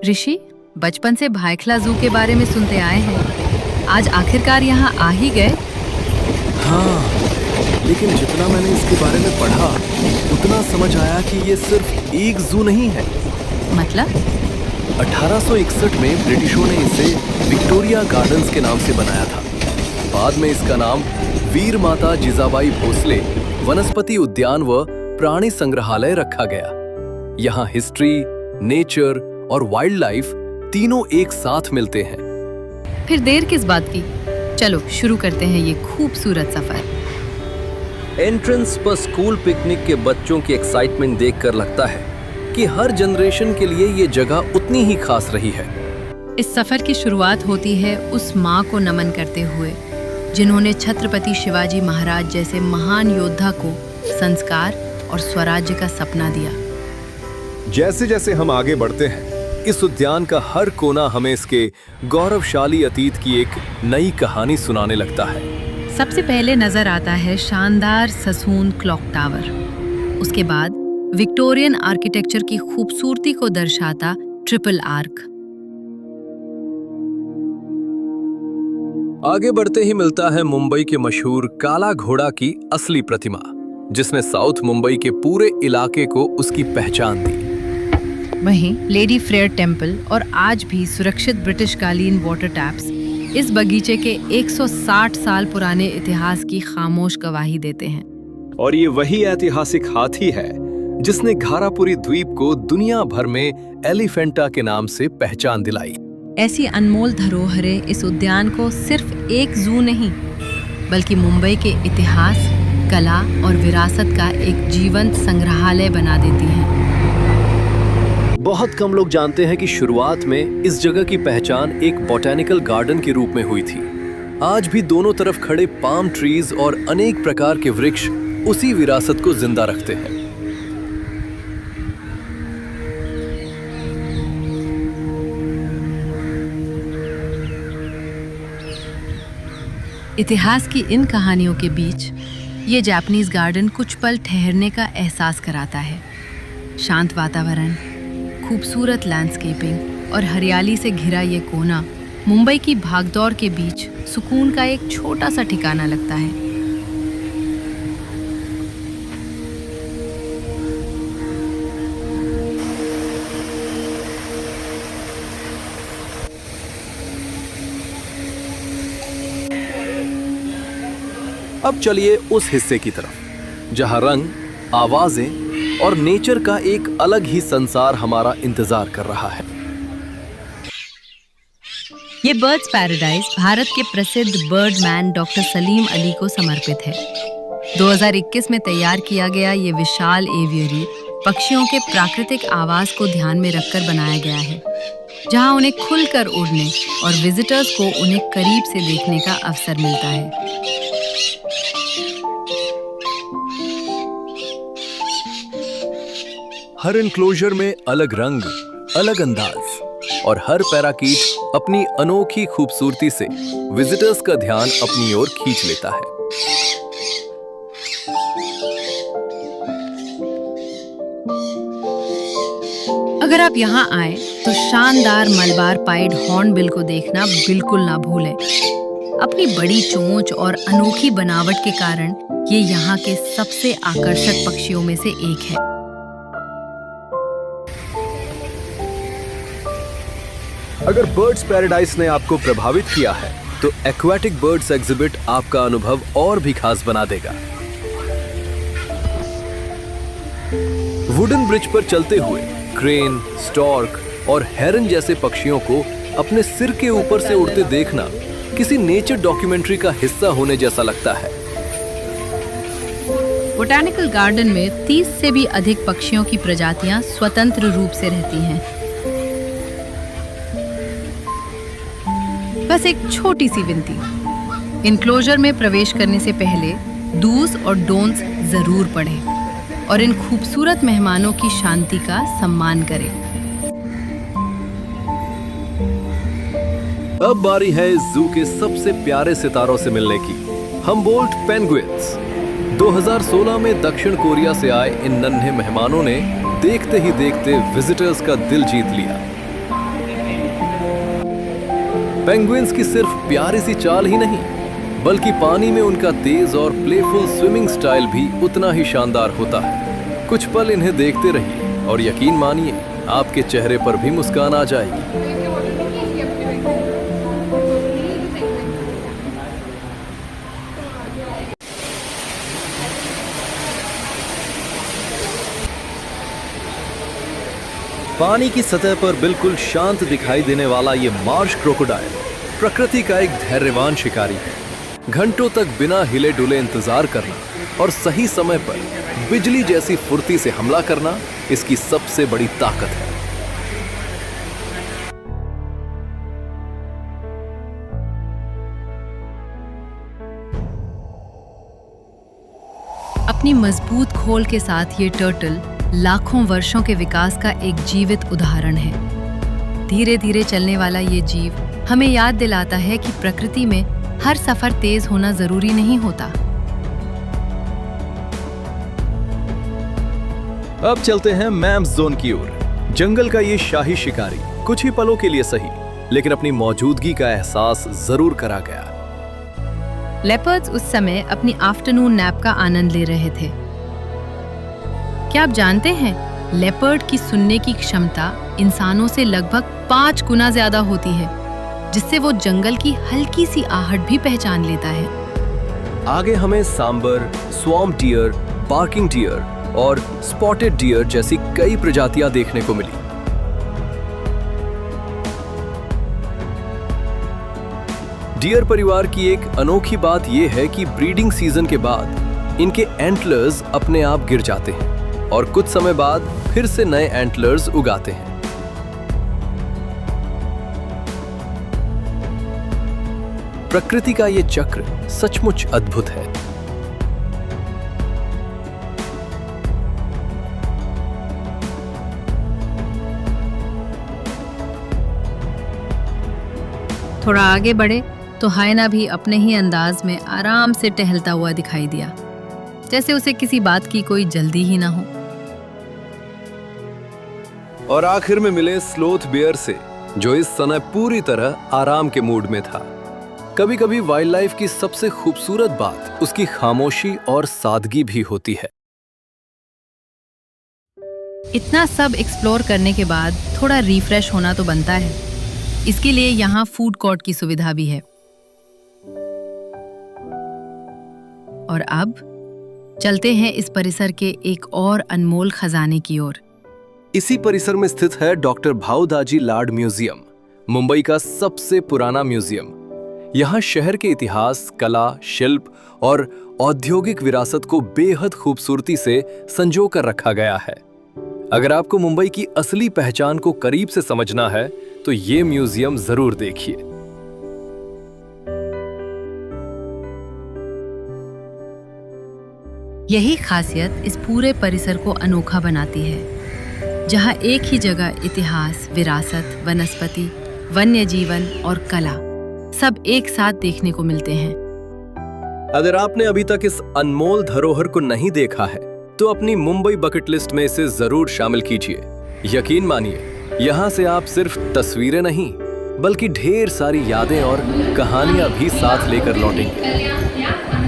ऋषि, बचपन से भायखला जू के बारे में सुनते आए हैं। आज आखिरकार यहाँ आ ही गए। हाँ, लेकिन जितना मैंने इसके बारे में पढ़ा उतना समझ आया कि ये सिर्फ एक जू नहीं है। मतलब? 1861 में ब्रिटिशों ने इसे विक्टोरिया गार्डन्स के नाम से बनाया था। बाद में इसका नाम वीर माता जिजाबाई भोसले वनस्पति उद्यान व प्राणी संग्रहालय रखा गया। यहाँ हिस्ट्री, नेचर और वाइल्ड लाइफ तीनों एक साथ मिलते हैं। फिर देर किस बात की? चलो शुरू करते हैं ये खूबसूरत सफर। एंट्रेंस पर स्कूल पिकनिक के बच्चों की एक्साइटमेंट देखकर लगता है कि हर जनरेशन के लिए ये जगह उतनी ही खास रही है। इस सफर की शुरुआत होती है उस माँ को नमन करते हुए जिन्होंने छत्रपति शिवाजी महाराज जैसे महान योद्धा को संस्कार और स्वराज्य का सपना दिया। जैसे जैसे हम आगे बढ़ते हैं, इस उद्यान का हर कोना हमें इसके गौरवशाली अतीत की एक नई कहानी सुनाने लगता है। सबसे पहले नजर आता है शानदार ससून क्लॉक टावर। उसके बाद विक्टोरियन आर्किटेक्चर की खूबसूरती को दर्शाता ट्रिपल आर्क। आगे बढ़ते ही मिलता है मुंबई के मशहूर काला घोड़ा की असली प्रतिमा, जिसने साउथ मुंबई के पूरे इलाके को उसकी पहचान दी। वहीं लेडी फ्रेयर टेम्पल और आज भी सुरक्षित ब्रिटिश कालीन वाटर टैप्स इस बगीचे के 160 साल पुराने इतिहास की खामोश गवाही देते हैं। और ये वही ऐतिहासिक हाथी है जिसने घारापुरी द्वीप को दुनिया भर में एलिफेंटा के नाम से पहचान दिलाई। ऐसी अनमोल धरोहरें इस उद्यान को सिर्फ एक जू नहीं बल्कि मुंबई के इतिहास, कला और विरासत का एक जीवंत संग्रहालय बना देती हैं। बहुत कम लोग जानते हैं कि शुरुआत में इस जगह की पहचान एक बॉटेनिकल गार्डन के रूप में हुई थी। आज भी दोनों तरफ खड़े पाम ट्रीज और अनेक प्रकार के वृक्ष उसी विरासत को जिंदा रखते हैं। इतिहास की इन कहानियों के बीच ये जापानीज गार्डन कुछ पल ठहरने का एहसास कराता है। शांत वातावरण, खूबसूरत लैंडस्केपिंग और हरियाली से घिरा ये कोना मुंबई की भागदौड़ के बीच सुकून का एक छोटा सा ठिकाना लगता है। अब चलिए उस हिस्से की तरफ जहां रंग, आवाजें और नेचर का एक अलग ही संसार हमारा इंतजार कर रहा है। ये बर्ड्स पैराडाइज भारत के प्रसिद्ध बर्डमैन डॉक्टर सलीम अली को समर्पित है। 2021 में तैयार किया गया ये विशाल एवियरी पक्षियों के प्राकृतिक आवाज को ध्यान में रखकर बनाया गया है, जहां उन्हें खुलकर उड़ने और विजिटर्स को उन्हें करीब से देखने का अवसर मिलता है। हर एनक्लोजर में अलग रंग, अलग अंदाज और हर पैराकीट अपनी अनोखी खूबसूरती से विजिटर्स का ध्यान अपनी ओर खींच लेता है। अगर आप यहाँ आए तो शानदार मलबार पाइड हॉर्नबिल को देखना बिल्कुल ना भूलें। अपनी बड़ी चोंच और अनोखी बनावट के कारण ये यहाँ के सबसे आकर्षक पक्षियों में से एक है। अगर बर्ड्स पैराडाइज ने आपको प्रभावित किया है तो एक्वाटिक बर्ड्स एग्जिबिट आपका अनुभव और भी खास बना देगा। वुडन ब्रिज पर चलते हुए क्रेन, स्टॉर्क और हेरन जैसे पक्षियों को अपने सिर के ऊपर से उड़ते देखना किसी नेचर डॉक्यूमेंट्री का हिस्सा होने जैसा लगता है। बोटैनिकल गार्डन में 30 से भी अधिक पक्षियों की प्रजातियां स्वतंत्र रूप से रहती हैं। बस एक छोटी सी विनती, इनक्लोजर में प्रवेश करने से पहले डूज और डोंट्स जरूर पढ़ें और इन खूबसूरत मेहमानों की शांति का सम्मान करें। अब बारी है इस जू के सबसे प्यारे सितारों से मिलने की, हम्बोल्ट पेंगुइन्स। 2016 में दक्षिण कोरिया से आए इन नन्हे मेहमानों ने देखते ही देखते विजिटर्स का दिल जीत लिया। पेंगुइन्स की सिर्फ प्यारी सी चाल ही नहीं, बल्कि पानी में उनका तेज और प्लेफुल स्विमिंग स्टाइल भी उतना ही शानदार होता है। कुछ पल इन्हें देखते रहिए और यकीन मानिए, आपके चेहरे पर भी मुस्कान आ जाएगी। पानी की सतह पर बिल्कुल शांत दिखाई देने वाला ये मार्श क्रोकोडाइल प्रकृति का एक धैर्यवान शिकारी है। घंटों तक बिना हिले डुले इंतजार करना और सही समय पर बिजली जैसी फुर्ती से हमला करना इसकी सबसे बड़ी ताकत है। अपनी मजबूत खोल के साथ ये टर्टल लाखों वर्षों के विकास का एक जीवित उदाहरण है। धीरे धीरे चलने वाला ये जीव हमें याद दिलाता है कि प्रकृति में हर सफर तेज होना जरूरी नहीं होता। अब चलते हैं मैम्स जोन की ओर। जंगल का ये शाही शिकारी कुछ ही पलों के लिए सही, लेकिन अपनी मौजूदगी का एहसास जरूर करा गया। लेपर्ड्स उस समय अपनी आफ्टरनून नैप का आनंद ले रहे थे। क्या आप जानते हैं, लेपर्ड की सुनने की क्षमता इंसानों से लगभग 5 गुना ज्यादा होती है, जिससे वो जंगल की हल्की सी आहट भी पहचान लेता है। आगे हमें sambar, swamp deer, barking deer और स्पॉटेड डियर जैसी कई प्रजातियां देखने को मिली। डियर परिवार की एक अनोखी बात यह है कि ब्रीडिंग सीजन के बाद इनके एंटलर्स अपने आप गिर जाते हैं और कुछ समय बाद फिर से नए एंटलर्स उगाते हैं। प्रकृति का ये चक्र सचमुच अद्भुत है। थोड़ा आगे बढ़े तो हायना भी अपने ही अंदाज में आराम से टहलता हुआ दिखाई दिया, जैसे उसे किसी बात की कोई जल्दी ही ना हो। और आखिर में मिले स्लोथ बेयर से, जो इस समय पूरी तरह आराम के मूड में था। कभी कभी वाइल्ड लाइफ की सबसे खूबसूरत बात उसकी खामोशी और सादगी भी होती है। इतना सब एक्सप्लोर करने के बाद थोड़ा रिफ्रेश होना तो बनता है। इसके लिए यहाँ फूड कोर्ट की सुविधा भी है। और अब चलते हैं इस परिसर के एक और अनमोल खजाने की ओर। इसी परिसर में स्थित है डॉक्टर भाऊदाजी लाड म्यूजियम, मुंबई का सबसे पुराना म्यूजियम। यहाँ शहर के इतिहास, कला, शिल्प और औद्योगिक विरासत को बेहद खूबसूरती से संजो कर रखा गया है। अगर आपको मुंबई की असली पहचान को करीब से समझना है तो ये म्यूजियम जरूर देखिए। यही खासियत इस पूरे परिसर को अनोखा बनाती है, जहाँ एक ही जगह इतिहास, विरासत, वनस्पति, वन्य जीवन और कला सब एक साथ देखने को मिलते हैं। अगर आपने अभी तक इस अनमोल धरोहर को नहीं देखा है तो अपनी मुंबई बकेट लिस्ट में इसे जरूर शामिल कीजिए। यकीन मानिए, यहाँ से आप सिर्फ तस्वीरें नहीं बल्कि ढेर सारी यादें और कहानियां भी साथ लेकर लौटेंगे।